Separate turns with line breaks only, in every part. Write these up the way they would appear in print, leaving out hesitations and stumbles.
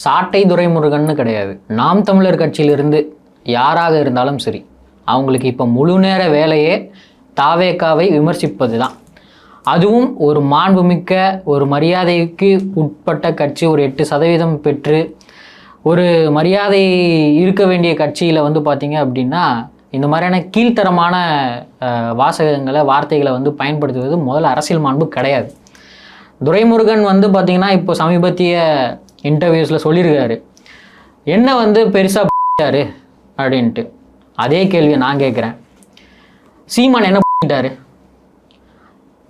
சாட்டை துரைமுருகன்னு கிடையாது. நாம் தமிழர் கட்சியிலிருந்து யாராக இருந்தாலும் சரி, அவங்களுக்கு இப்போ முழு நேர வேலையே தாவேக்காவை விமர்சிப்பது தான். அதுவும் ஒரு மாண்புமிக்க ஒரு மரியாதைக்கு உட்பட்ட கட்சி, ஒரு 8% பெற்று ஒரு மரியாதை இருக்க வேண்டிய கட்சியில் பார்த்திங்க அப்படின்னா இந்த மாதிரியான கீழ்த்தரமான வாசகங்களை வார்த்தைகளை பயன்படுத்துவது முதல்ல அரசியல் மாண்பு கிடையாது. துரைமுருகன் பார்த்திங்கன்னா இப்போ சமீபத்திய இன்டர்வியூஸில் சொல்லியிருக்காரு, என்ன பெருசாக அப்படின்ட்டு. அதே கேள்வியை நான் கேட்குறேன், சீமான் என்ன பண்ணிட்டாரு?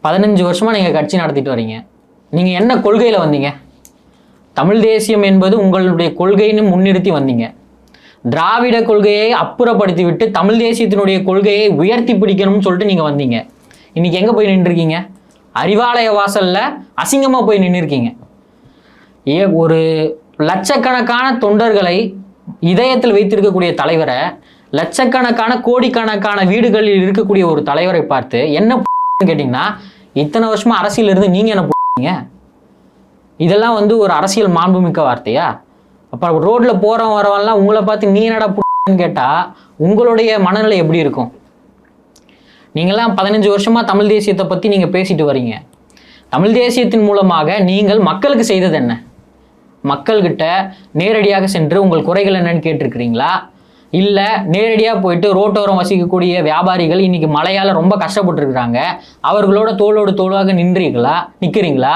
15 வருஷமாக நீங்கள் கட்சி நடத்திட்டு வரீங்க. நீங்கள் என்ன கொள்கையில் வந்தீங்க? தமிழ் தேசியம் என்பது உங்களுடைய கொள்கைன்னு முன்னிறுத்தி வந்தீங்க. திராவிட கொள்கையை அப்புறப்படுத்தி விட்டு தமிழ் தேசியத்தினுடைய கொள்கையை உயர்த்தி பிடிக்கணும்னு சொல்லிட்டு நீங்கள் வந்தீங்க. இன்றைக்கி எங்கே போய் நின்றுருக்கீங்க? அறிவாலய வாசலில் அசிங்கமாக போய் நின்றுருக்கீங்க. ஒரு லட்சக்கணக்கான தொண்டர்களை இதயத்தில் வைத்திருக்கக்கூடிய தலைவரை, லட்சக்கணக்கான கோடிக்கணக்கான வீடுகளில் இருக்கக்கூடிய ஒரு தலைவரை பார்த்து என்ன கேட்டிங்கன்னா, இத்தனை வருஷமா அரசியல் இருந்து நீங்கள் என்ன போறீங்க? இதெல்லாம் ஒரு அரசியல் மாண்புமிக்க வார்த்தையா? அப்போ ரோட்டில் போகிறவன் வரவெல்லாம் உங்களை பார்த்து நீ என்னடா கேட்டால் உங்களுடைய மனநிலை எப்படி இருக்கும்? நீங்கள்லாம் 15 வருஷமாக தமிழ் தேசியத்தை பற்றி நீங்கள் பேசிட்டு வரீங்க. தமிழ் தேசியத்தின் மூலமாக நீங்கள் மக்களுக்கு செய்தது என்ன? மக்கள்கிட்ட நேரடியாக சென்று உங்கள் குறைகள் என்னன்னு கேட்டிருக்கிறீங்களா? இல்லை நேரடியாக போயிட்டு ரோட்டோரம் வசிக்கக்கூடிய வியாபாரிகள் இன்றைக்கி மழையால் ரொம்ப கஷ்டப்பட்டுருக்குறாங்க, அவர்களோட தோளோடு தோளாக நிற்கிறீங்களா?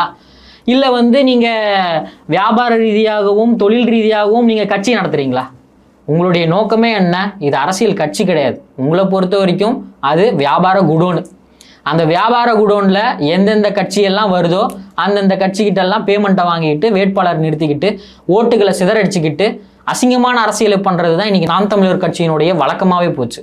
இல்லை நீங்கள் வியாபார ரீதியாகவும் தொழில் ரீதியாகவும் நீங்கள் கட்சி நடத்துகிறீங்களா? உங்களுடைய நோக்கமே என்ன? இது அரசியல் கட்சி கிடையாது. உங்களை பொறுத்த வரைக்கும் அது வியாபார குடோனு. அந்த வியாபார குடோனில் எந்தெந்த கட்சியெல்லாம் வருதோ அந்தந்த கட்சிக்கிட்டெல்லாம் பேமெண்ட்டை வாங்கிக்கிட்டு வேட்பாளர் நிறுத்திக்கிட்டு ஓட்டுகளை சிதறடிச்சுக்கிட்டு அசிங்கமான அரசியலை பண்ணுறது தான் இன்றைக்கி நாம் தமிழர் கட்சியினுடைய வழக்கமாகவே போச்சு.